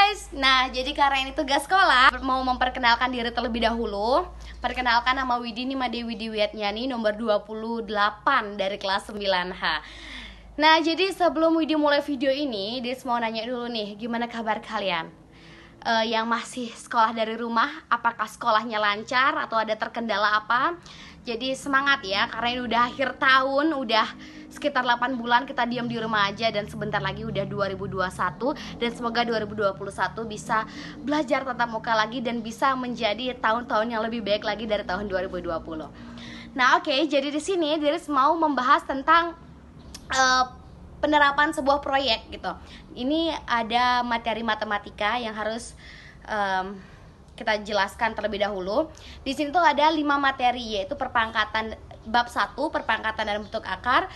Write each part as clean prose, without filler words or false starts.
guys, nah jadi karena ini tugas sekolah, mau memperkenalkan diri terlebih dahulu. Perkenalkan, nama Widi Nima Dewi Diwiatnyani, nomor 28 dari kelas 9H. Nah jadi sebelum Widi mulai video ini, Dis mau nanya dulu nih, gimana kabar kalian? Yang masih sekolah dari rumah, apakah sekolahnya lancar atau ada terkendala apa? Jadi semangat ya, karena ini udah akhir tahun, udah sekitar 8 bulan kita diam di rumah aja, dan sebentar lagi udah 2021, dan semoga 2021 bisa belajar tatap muka lagi dan bisa menjadi tahun-tahun yang lebih baik lagi dari tahun 2020. Nah oke, jadi di sini Diris mau membahas tentang penerapan sebuah proyek gitu. Ini ada materi matematika yang harus kita jelaskan terlebih dahulu. Di sini tuh ada 5 materi, yaitu perpangkatan bab 1, perpangkatan dan bentuk akar.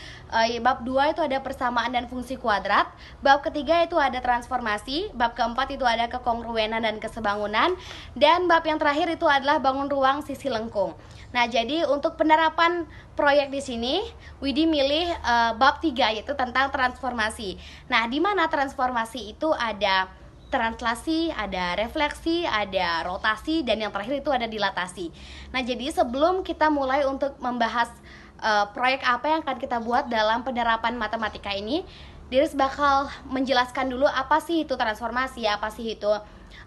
Bab 2 itu ada persamaan dan fungsi kuadrat. Bab ketiga itu ada transformasi. Bab keempat itu ada kekongruenan dan kesebangunan. Dan bab yang terakhir itu adalah bangun ruang sisi lengkung. Nah, jadi untuk penerapan proyek di sini, Widi milih bab 3, yaitu tentang transformasi. Nah, di mana transformasi itu ada translasi, ada refleksi, ada rotasi, dan yang terakhir itu ada dilatasi. Nah, jadi sebelum kita mulai untuk membahas proyek apa yang akan kita buat dalam penerapan matematika ini, Diris bakal menjelaskan dulu apa sih itu transformasi, apa sih itu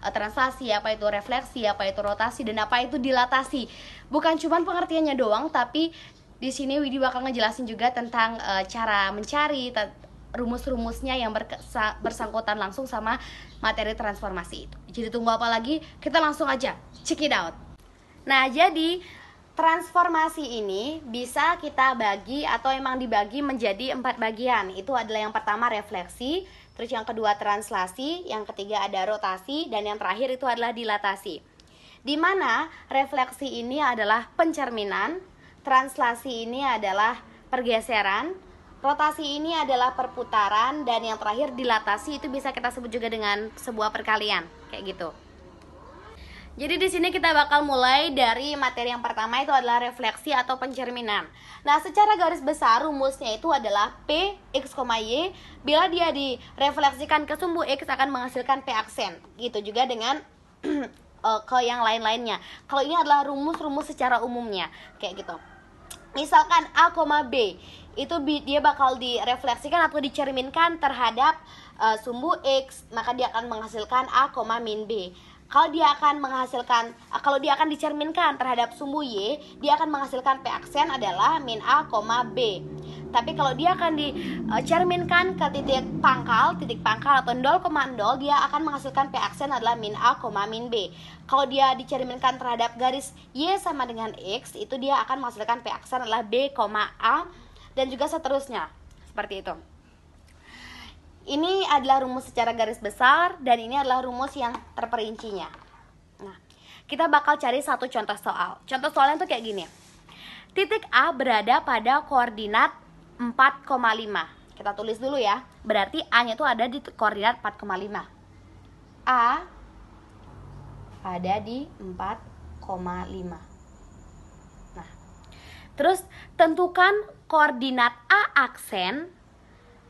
translasi, apa itu refleksi, apa itu rotasi, dan apa itu dilatasi. Bukan cuma pengertiannya doang, tapi di sini Widi bakal ngejelasin juga tentang cara mencari, rumus-rumusnya yang bersangkutan langsung sama materi transformasi itu. Jadi tunggu apa lagi? Kita langsung aja check it out. Nah, jadi transformasi ini bisa kita bagi atau emang dibagi menjadi 4 bagian. Itu adalah yang pertama refleksi, terus yang kedua translasi, yang ketiga ada rotasi, dan yang terakhir itu adalah dilatasi. Di mana refleksi ini adalah pencerminan, translasi ini adalah pergeseran, rotasi ini adalah perputaran, dan yang terakhir dilatasi itu bisa kita sebut juga dengan sebuah perkalian, kayak gitu. Jadi di sini kita bakal mulai dari materi yang pertama, itu adalah refleksi atau pencerminan. Nah, secara garis besar rumusnya itu adalah P X, Y. Bila dia direfleksikan ke sumbu X akan menghasilkan P aksen. Gitu juga dengan ke yang lain-lainnya. Kalau ini adalah rumus-rumus secara umumnya, kayak gitu. Misalkan A, B, itu dia bakal direfleksikan atau dicerminkan terhadap sumbu X, maka dia akan menghasilkan A, min B. Kalau dia akan dicerminkan terhadap sumbu Y, dia akan menghasilkan P aksen adalah min A, B. Tapi kalau dia akan dicerminkan ke titik pangkal atau 0,0, dia akan menghasilkan P aksen adalah min A, min B. Kalau dia dicerminkan terhadap garis Y sama dengan X, itu dia akan menghasilkan P aksen adalah B, A, dan juga seterusnya. Seperti itu. Ini adalah rumus secara garis besar, dan ini adalah rumus yang terperincinya. Nah, kita bakal cari satu contoh soal. Contoh soalnya tuh kayak gini. Titik A berada pada koordinat 4,5. Kita tulis dulu ya. Berarti A-nya tuh ada di koordinat 4,5. A ada di 4,5. Nah, terus tentukan koordinat A aksen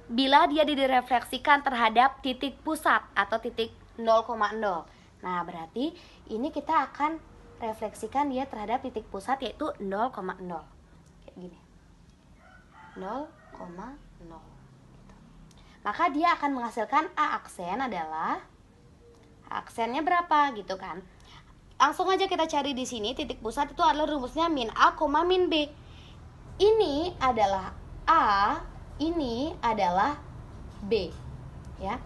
bila dia direfleksikan terhadap titik pusat atau titik 0,0. Nah, berarti ini kita akan refleksikan dia terhadap titik pusat, yaitu 0,0. Kayak gini. 0,0. Maka dia akan menghasilkan A aksen adalah aksennya berapa gitu kan. Langsung aja kita cari di sini titik pusat itu adalah rumusnya min A, min B. Ini adalah A, ini adalah B. Ya.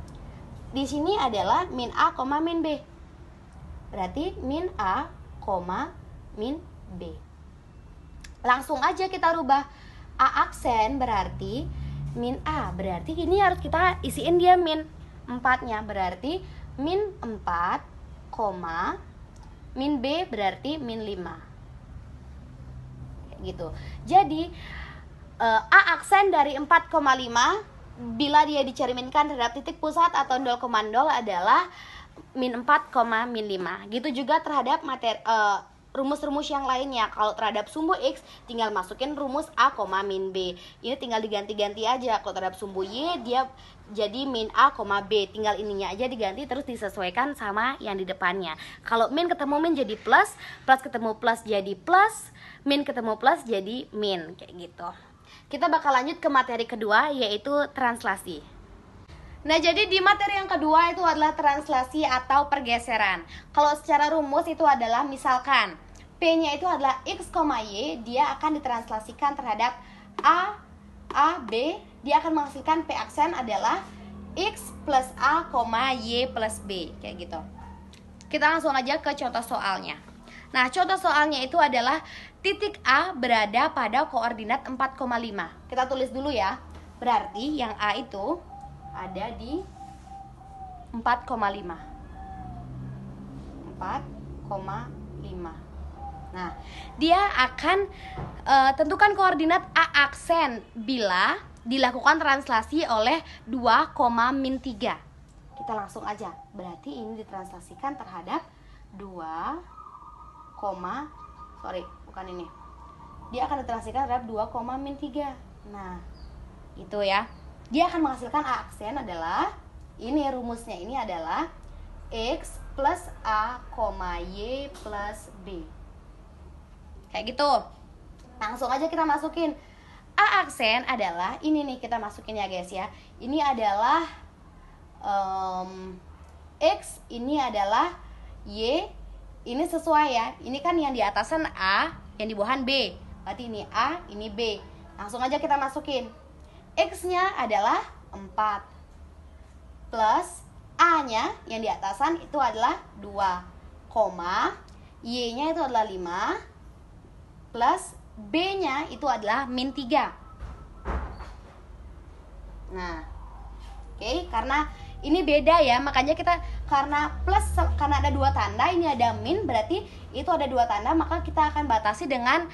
Di sini adalah min A, min B. Berarti min A, min B. Langsung aja kita rubah. A aksen berarti min A. Berarti ini harus kita isiin dia min 4-nya. Berarti min 4, min B berarti min 5. Kayak gitu. Jadi A aksen dari 4,5 bila dia dicerminkan terhadap titik pusat atau 0,0 adalah min 4, min 5. Gitu juga terhadap rumus-rumus yang lainnya. Kalau terhadap sumbu X tinggal masukin rumus A, min B. Ini tinggal diganti-ganti aja. Kalau terhadap sumbu Y dia jadi min A, B. Tinggal ininya aja diganti terus disesuaikan sama yang di depannya. Kalau min ketemu min jadi plus, plus ketemu plus jadi plus, min ketemu plus jadi min, kayak gitu. Kita bakal lanjut ke materi kedua, yaitu translasi. Nah, jadi di materi yang kedua itu adalah translasi atau pergeseran. Kalau secara rumus itu adalah misalkan P-nya itu adalah X, Y, dia akan ditranslasikan terhadap A, B, dia akan menghasilkan P aksen adalah X plus A, Y plus B, kayak gitu. Kita langsung aja ke contoh soalnya. Nah, contoh soalnya itu adalah titik A berada pada koordinat 4,5. Kita tulis dulu ya. Berarti yang A itu ada di 4,5. Nah, dia akan tentukan koordinat A aksen bila dilakukan translasi oleh 2, min 3. Kita langsung aja. Berarti ini ditranslasikan terhadap 2, dia akan ditranslasikan terhadap 2, min 3. Nah, itu ya. Dia akan menghasilkan A aksen adalah, ini rumusnya ini adalah X plus A, Y plus B. Kayak gitu. Langsung aja kita masukin. A aksen adalah, ini nih kita masukin ya guys ya. Ini adalah X, ini adalah Y. Ini sesuai ya. Ini kan yang di atasan A, yang di bawahan B. Berarti ini A, ini B. Langsung aja kita masukin. X-nya adalah 4 plus A-nya yang di atasan itu adalah 2, Y-nya itu adalah 5 plus B-nya itu adalah min 3. Nah, oke, karena ini beda ya, makanya kita karena ada 2 tanda, ini ada min, berarti itu ada 2 tanda, maka kita akan batasi dengan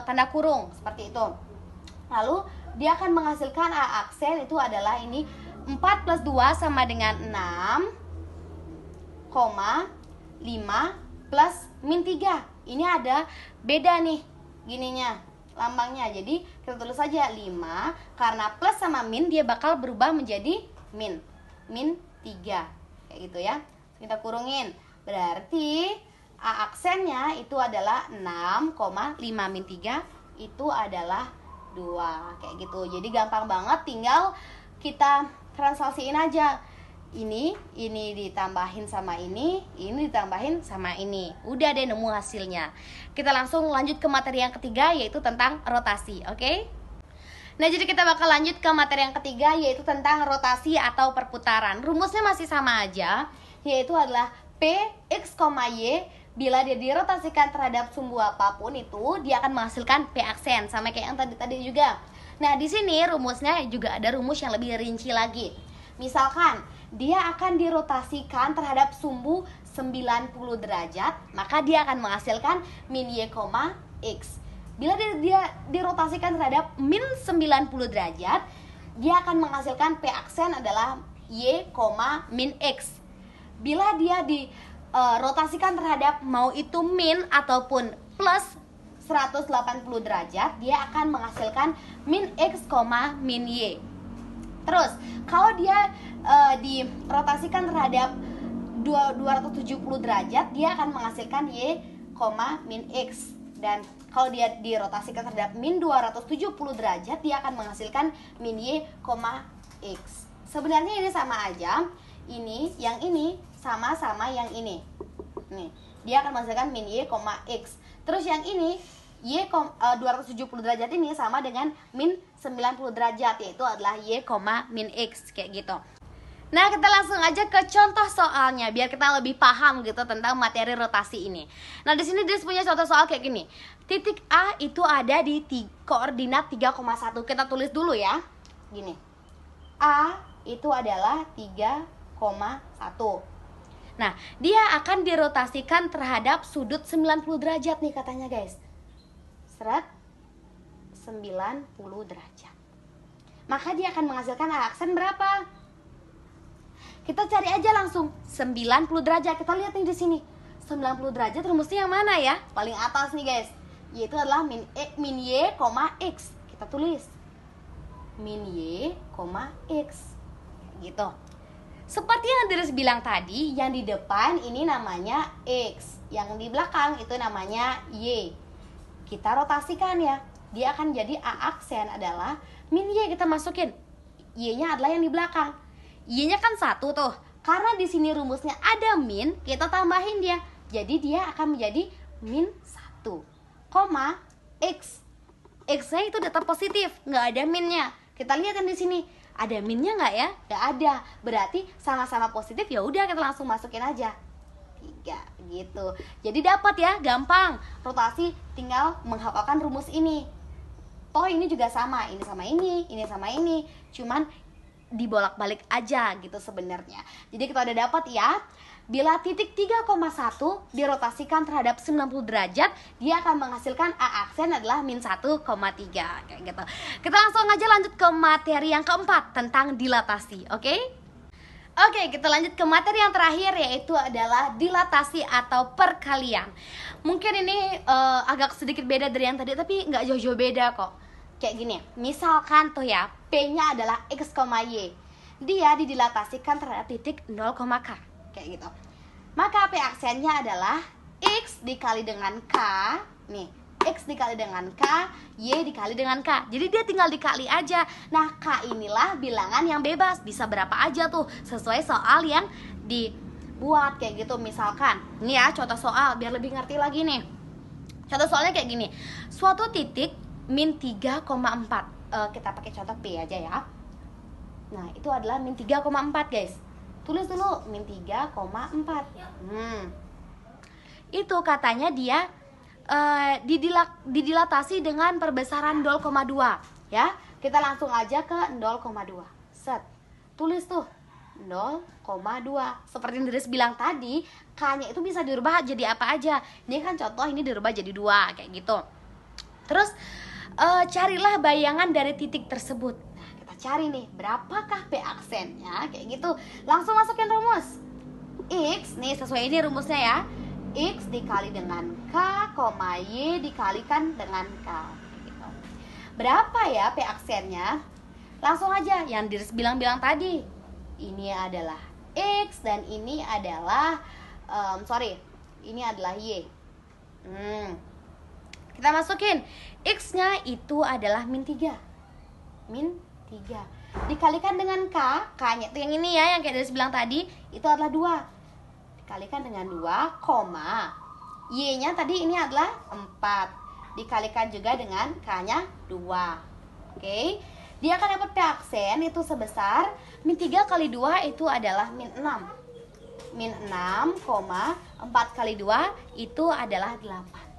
tanda kurung seperti itu. Lalu dia akan menghasilkan A aksen itu adalah ini 4 plus 2 sama dengan 6, 5 plus min 3. Ini ada beda nih gininya, lambangnya. Jadi kita tulis saja 5, karena plus sama min dia bakal berubah menjadi min 3. Kayak gitu ya. Kita kurungin. Berarti A aksennya itu adalah 6, 5 min 3 itu adalah 2, kayak gitu. Jadi gampang banget, tinggal kita translasiin aja. Ini ditambahin sama ini ditambahin sama ini. Udah deh nemu hasilnya. Kita langsung lanjut ke materi yang ketiga, yaitu tentang rotasi, oke? Nah, jadi kita bakal lanjut ke materi yang ketiga, yaitu tentang rotasi atau perputaran. Rumusnya masih sama aja, yaitu adalah P, X, Y. Bila dia dirotasikan terhadap sumbu apapun itu, dia akan menghasilkan P aksen, sama kayak yang tadi juga. Nah, di sini rumusnya juga ada rumus yang lebih rinci lagi. Misalkan dia akan dirotasikan terhadap sumbu 90 derajat, maka dia akan menghasilkan min Y, X. Bila dia dirotasikan terhadap min 90 derajat, dia akan menghasilkan P aksen adalah Y, min X. Bila dia rotasikan terhadap mau itu min ataupun plus 180 derajat, dia akan menghasilkan min X, min Y. Terus kalau dia dirotasikan terhadap 270 derajat, dia akan menghasilkan Y, min X. Dan kalau dia dirotasikan terhadap min 270 derajat, dia akan menghasilkan min Y, X. Sebenarnya ini sama aja. Yang ini sama-sama yang ini. Nih, dia akan menghasilkan min Y, X. Terus yang ini Y, 270 derajat ini sama dengan min 90 derajat, yaitu adalah Y, min X, kayak gitu. Nah, kita langsung aja ke contoh soalnya biar kita lebih paham gitu tentang materi rotasi ini. Nah, di sini dia punya contoh soal kayak gini. Titik A itu ada di koordinat 3,1. Kita tulis dulu ya. Gini. A itu adalah 3,1. Nah, dia akan dirotasikan terhadap sudut 90 derajat nih katanya, guys. 90 derajat. Maka dia akan menghasilkan A aksen berapa? Kita cari aja langsung 90 derajat. Kita lihat nih di sini. 90 derajat rumusnya yang mana ya? Paling atas nih guys, yaitu adalah min y, x. Kita tulis min y, x gitu. Seperti yang Diris bilang tadi, yang di depan ini namanya x, yang di belakang itu namanya y. Kita rotasikan ya, dia akan jadi a aksen adalah min y, kita masukin y-nya adalah yang di belakang. Y-nya kan 1 tuh, karena di sini rumusnya ada min, kita tambahin dia. Jadi dia akan menjadi min 1, x. X-nya itu tetap positif, nggak ada minnya. Kita lihat kan di sini, ada minnya nggak ya? Nggak ada. Berarti sama-sama positif, ya udah kita langsung masukin aja 3 gitu. Jadi dapat ya, gampang. Rotasi tinggal menghafalkan rumus ini. Toh ini juga sama ini sama ini. Cuman dibolak-balik aja gitu sebenarnya. Jadi kita udah dapat ya. Bila titik 3,1 dirotasikan terhadap 90 derajat, dia akan menghasilkan A aksen adalah min 1,3 kayak gitu. Kita langsung aja lanjut ke materi yang keempat tentang dilatasi, oke? Oke, kita lanjut ke materi yang terakhir, yaitu adalah dilatasi atau perkalian. Mungkin ini agak sedikit beda dari yang tadi, tapi nggak jauh-jauh beda kok. Kayak gini, misalkan tuh ya, P-nya adalah x, y. Dia didilatasikan terhadap titik 0, k. Kayak gitu. Maka P aksennya adalah x dikali dengan k. Nih, x dikali dengan k, y dikali dengan k. Jadi dia tinggal dikali aja. Nah, k inilah bilangan yang bebas, bisa berapa aja tuh, sesuai soal yang dibuat kayak gitu. Misalkan, ini ya contoh soal biar lebih ngerti lagi nih. Contoh soalnya kayak gini. Suatu titik min 3,4. Kita pakai contoh P aja ya. Nah, itu adalah min 3,4 guys. Tulis dulu min 3,4. Itu katanya dia didilatasi dengan perbesaran 0,2 ya. Kita langsung aja ke 0,2. Set. Tulis tuh 0,2. Seperti yang Diris bilang tadi, K-nya itu bisa dirubah jadi apa aja. Ini kan contoh, ini dirubah jadi 2 kayak gitu. Terus carilah bayangan dari titik tersebut. Cari nih, berapakah P aksennya, kayak gitu. Langsung masukin rumus. X, nih sesuai ini rumusnya ya. X dikali dengan K, Y dikalikan dengan K gitu. Berapa ya P aksennya? Langsung aja, yang Diris bilang tadi. Ini adalah X dan ini adalah ini adalah Y. Kita masukin. X-nya itu adalah min 3. Min 3 dikalikan dengan K, K-nya itu yang ini ya, yang kayak Diris bilang tadi, itu adalah 2 dikalikan dengan 2, Y-nya tadi ini adalah 4 dikalikan juga dengan K-nya 2. Oke, dia akan dapat P aksen itu sebesar min 3 kali 2 itu adalah min 6. Min 6, 4 kali 2 itu adalah 8.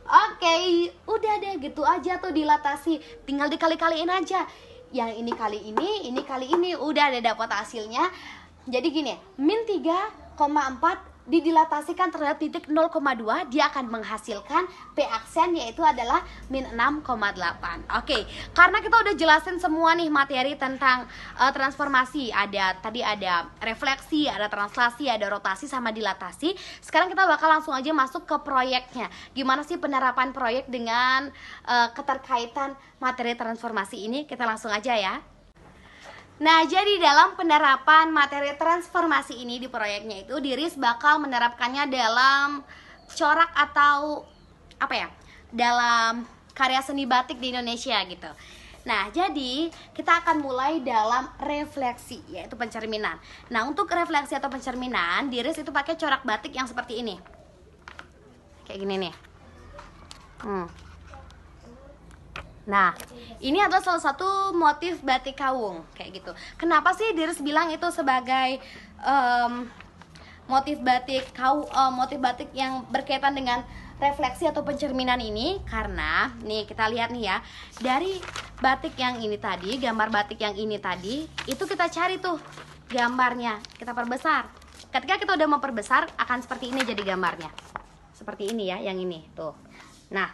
Oke, udah deh gitu aja tuh dilatasi. Tinggal dikali-kaliin aja. Yang ini kali ini, udah deh dapat hasilnya. Jadi gini, min 3,4 didilatasikan terhadap titik 0,2, dia akan menghasilkan P aksen yaitu adalah min 6,8. Oke, karena kita udah jelasin semua nih materi tentang transformasi. Tadi ada refleksi, ada translasi, ada rotasi sama dilatasi. Sekarang kita bakal langsung aja masuk ke proyeknya. Gimana sih penerapan proyek dengan keterkaitan materi transformasi ini? Kita langsung aja ya. Nah, jadi dalam penerapan materi transformasi ini di proyeknya itu, Diris bakal menerapkannya dalam corak atau apa ya, dalam karya seni batik di Indonesia gitu. Nah, jadi kita akan mulai dalam refleksi, yaitu pencerminan. Nah, untuk refleksi atau pencerminan, Diris itu pakai corak batik yang seperti ini. Kayak gini nih. Nah, ini adalah salah satu motif batik kawung kayak gitu. Kenapa sih Diris bilang itu sebagai motif batik yang berkaitan dengan refleksi atau pencerminan ini? Karena nih kita lihat nih ya, dari batik yang ini tadi, gambar batik yang ini tadi, itu kita cari tuh gambarnya, kita perbesar. Ketika kita udah memperbesar, akan seperti ini jadi gambarnya. Seperti ini ya, yang ini tuh. Nah,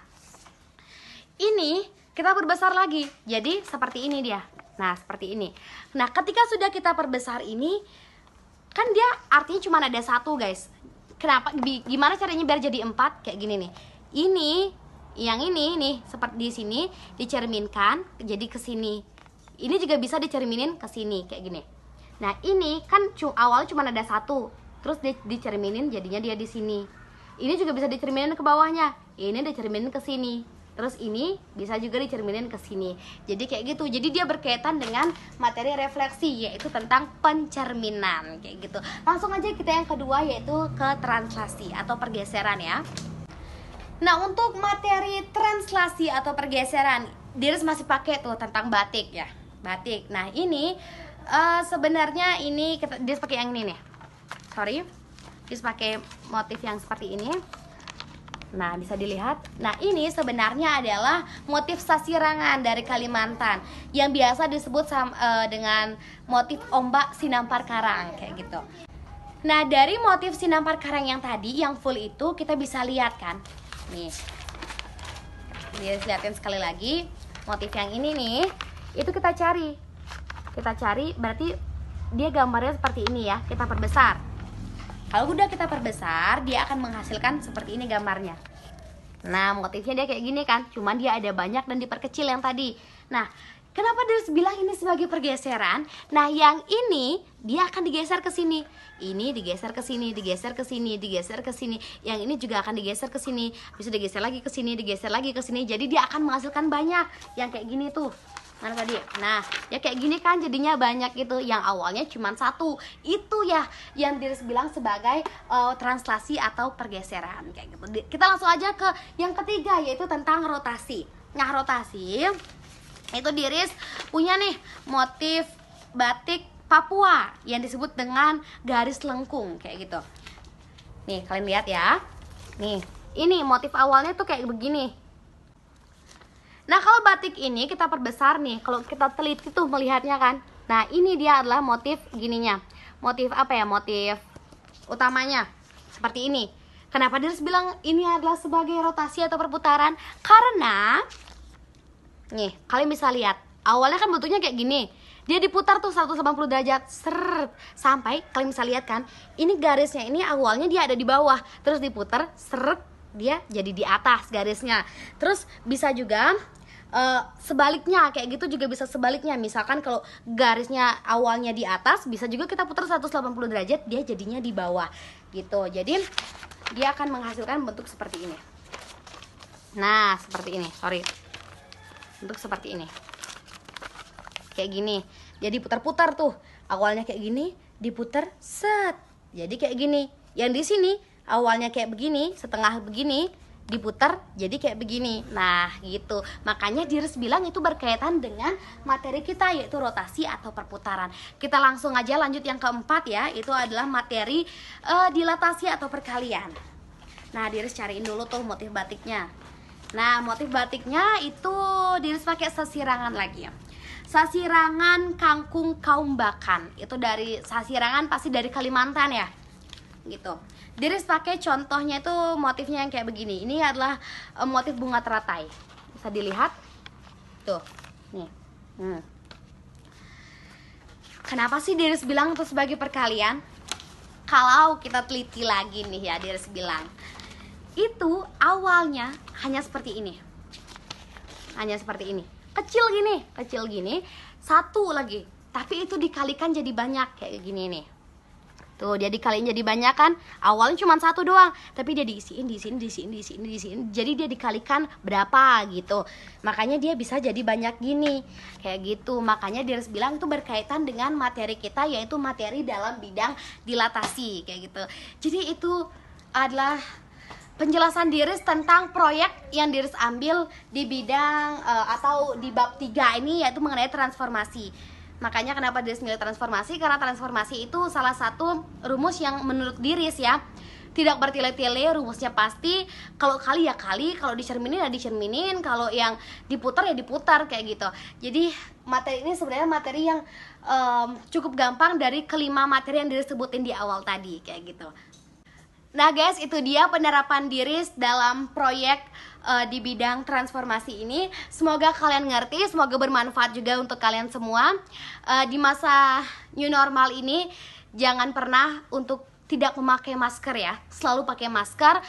ini kita perbesar lagi, jadi seperti ini dia. Nah, seperti ini. Nah, ketika sudah kita perbesar ini, kan dia artinya cuma ada satu guys. Kenapa? Gimana caranya biar jadi 4? Kayak gini nih. Ini, yang ini nih, seperti di sini dicerminkan jadi ke sini. Ini juga bisa dicerminin ke sini kayak gini. Nah ini kan awalnya cuma ada satu, terus dicerminin jadinya dia di sini. Ini juga bisa dicerminin ke bawahnya. Ini dicerminin ke sini. Terus ini bisa juga dicerminin ke sini. Jadi kayak gitu. Jadi dia berkaitan dengan materi refleksi, yaitu tentang pencerminan kayak gitu. Langsung aja kita yang kedua, yaitu ke translasi atau pergeseran ya. Nah, untuk materi translasi atau pergeseran, Dirs masih pakai tuh tentang batik ya. Batik. Nah, ini sebenarnya ini Dirs pakai yang ini nih. Sorry. Dirs pakai motif yang seperti ini. Nah, bisa dilihat. Nah, ini sebenarnya adalah motif sasirangan dari Kalimantan yang biasa disebut dengan motif ombak sinampar karang kayak gitu. Nah, dari motif sinampar karang yang tadi yang full itu kita bisa lihat kan. Nih. Lihatin sekali lagi. Motif yang ini nih, itu kita cari. Kita cari berarti dia gambarnya seperti ini ya. Kita perbesar. Kalau udah kita perbesar, dia akan menghasilkan seperti ini gambarnya. Nah, motifnya dia kayak gini kan, cuman dia ada banyak dan diperkecil yang tadi. Nah, kenapa dia bilang ini sebagai pergeseran? Nah, yang ini dia akan digeser ke sini. Ini digeser ke sini, digeser ke sini, digeser ke sini. Yang ini juga akan digeser ke sini, bisa digeser lagi ke sini, digeser lagi ke sini. Jadi dia akan menghasilkan banyak yang kayak gini tuh. Mana tadi? Nah, ya kayak gini kan jadinya banyak gitu. Yang awalnya cuma satu. Itu ya yang Dirs bilang sebagai translasi atau pergeseran kayak gitu. Kita langsung aja ke yang ketiga, yaitu tentang rotasi. Nah, rotasi itu Dirs punya nih motif batik Papua yang disebut dengan garis lengkung kayak gitu. Nih, kalian lihat ya. Nih, ini motif awalnya tuh kayak begini. Nah, kalau batik ini kita perbesar nih, kalau kita teliti tuh melihatnya kan. Nah, ini dia adalah motif gininya. Motif apa ya? Motif utamanya seperti ini. Kenapa Dirs bilang ini adalah sebagai rotasi atau perputaran? Karena nih, kalian bisa lihat, awalnya kan bentuknya kayak gini. Dia diputar tuh 180 derajat, seret, sampai kalian bisa lihat kan, ini garisnya ini awalnya dia ada di bawah, terus diputar, seret, dia jadi di atas garisnya. Terus bisa juga sebaliknya, kayak gitu juga bisa sebaliknya. Misalkan kalau garisnya awalnya di atas, bisa juga kita putar 180 derajat, dia jadinya di bawah gitu. Jadi dia akan menghasilkan bentuk seperti ini. Nah, seperti ini, sorry, bentuk seperti ini, kayak gini. Jadi putar-putar tuh, awalnya kayak gini, diputar, set, jadi kayak gini. Yang di sini awalnya kayak begini, setengah begini, diputar jadi kayak begini. Nah, gitu. Makanya Dirs bilang itu berkaitan dengan materi kita, yaitu rotasi atau perputaran. Kita langsung aja lanjut yang keempat ya, itu adalah materi dilatasi atau perkalian. Nah, Dirs cariin dulu tuh motif batiknya. Nah, motif batiknya itu Dirs pakai sasirangan lagi ya. Sasirangan kangkung kaumbakan. Itu dari sasirangan pasti dari Kalimantan ya. Gitu. Dirs pakai contohnya itu motifnya yang kayak begini. Ini adalah motif bunga teratai. Bisa dilihat tuh, nih. Kenapa sih Dirs bilang itu sebagai perkalian? Kalau kita teliti lagi nih ya, Dirs bilang itu awalnya hanya seperti ini, hanya seperti ini, kecil gini, satu lagi, tapi itu dikalikan jadi banyak kayak gini nih. Tuh, dia dikaliin jadi banyak kan. Awalnya cuma satu doang, tapi dia diisiin. Jadi dia dikalikan berapa gitu. Makanya dia bisa jadi banyak gini. Kayak gitu. Makanya Dirs bilang itu berkaitan dengan materi kita, yaitu materi dalam bidang dilatasi kayak gitu. Jadi itu adalah penjelasan Dirs tentang proyek yang Dirs ambil di bidang atau di bab 3 ini, yaitu mengenai transformasi. Makanya kenapa Dirs milih transformasi? Karena transformasi itu salah satu rumus yang menurut Dirs ya tidak bertele-tele, rumusnya pasti. Kalau kali ya kali, kalau dicerminin ya dicerminin, kalau yang diputar ya diputar kayak gitu. Jadi materi ini sebenarnya materi yang cukup gampang dari kelima materi yang Dirs sebutin di awal tadi kayak gitu. Nah guys, itu dia penerapan Dirs dalam proyek di bidang transformasi ini. Semoga kalian ngerti, semoga bermanfaat juga untuk kalian semua. Di masa new normal ini, jangan pernah untuk tidak memakai masker ya, selalu pakai masker.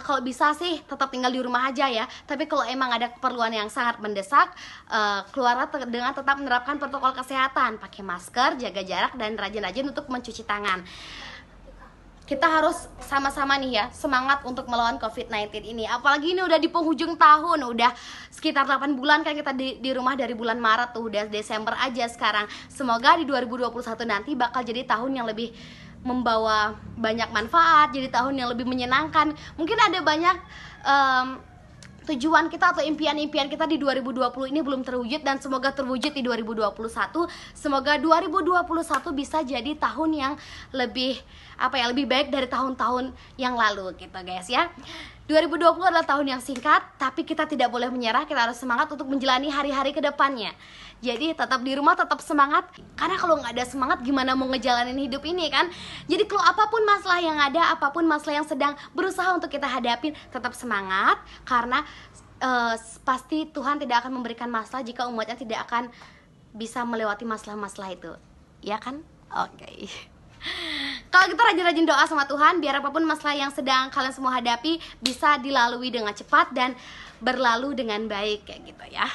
Kalau bisa sih tetap tinggal di rumah aja ya. Tapi kalau emang ada keperluan yang sangat mendesak, keluarlah dengan tetap menerapkan protokol kesehatan, pakai masker, jaga jarak, dan rajin-rajin untuk mencuci tangan. Kita harus sama-sama nih ya, semangat untuk melawan COVID-19 ini. Apalagi ini udah di penghujung tahun, udah sekitar 8 bulan kan kita di rumah dari bulan Maret tuh, udah Desember aja sekarang. Semoga di 2021 nanti bakal jadi tahun yang lebih membawa banyak manfaat, jadi tahun yang lebih menyenangkan. Mungkin ada banyak tujuan kita atau impian-impian kita di 2020 ini belum terwujud, dan semoga terwujud di 2021. Semoga 2021 bisa jadi tahun yang lebih lebih baik dari tahun-tahun yang lalu gitu guys ya. 2020 adalah tahun yang singkat, tapi kita tidak boleh menyerah. Kita harus semangat untuk menjalani hari-hari ke depannya. Jadi tetap di rumah, tetap semangat. Karena kalau nggak ada semangat, gimana mau ngejalanin hidup ini kan? Jadi kalau apapun masalah yang ada, apapun masalah yang sedang berusaha untuk kita hadapin, tetap semangat. Karena pasti Tuhan tidak akan memberikan masalah jika umatnya tidak akan bisa melewati masalah-masalah itu. Ya kan? Oke. Kalau kita rajin-rajin doa sama Tuhan, biar apapun masalah yang sedang kalian semua hadapi bisa dilalui dengan cepat dan berlalu dengan baik kayak gitu ya.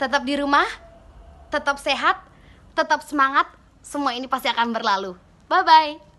Tetap di rumah, tetap sehat, tetap semangat. Semua ini pasti akan berlalu. Bye-bye.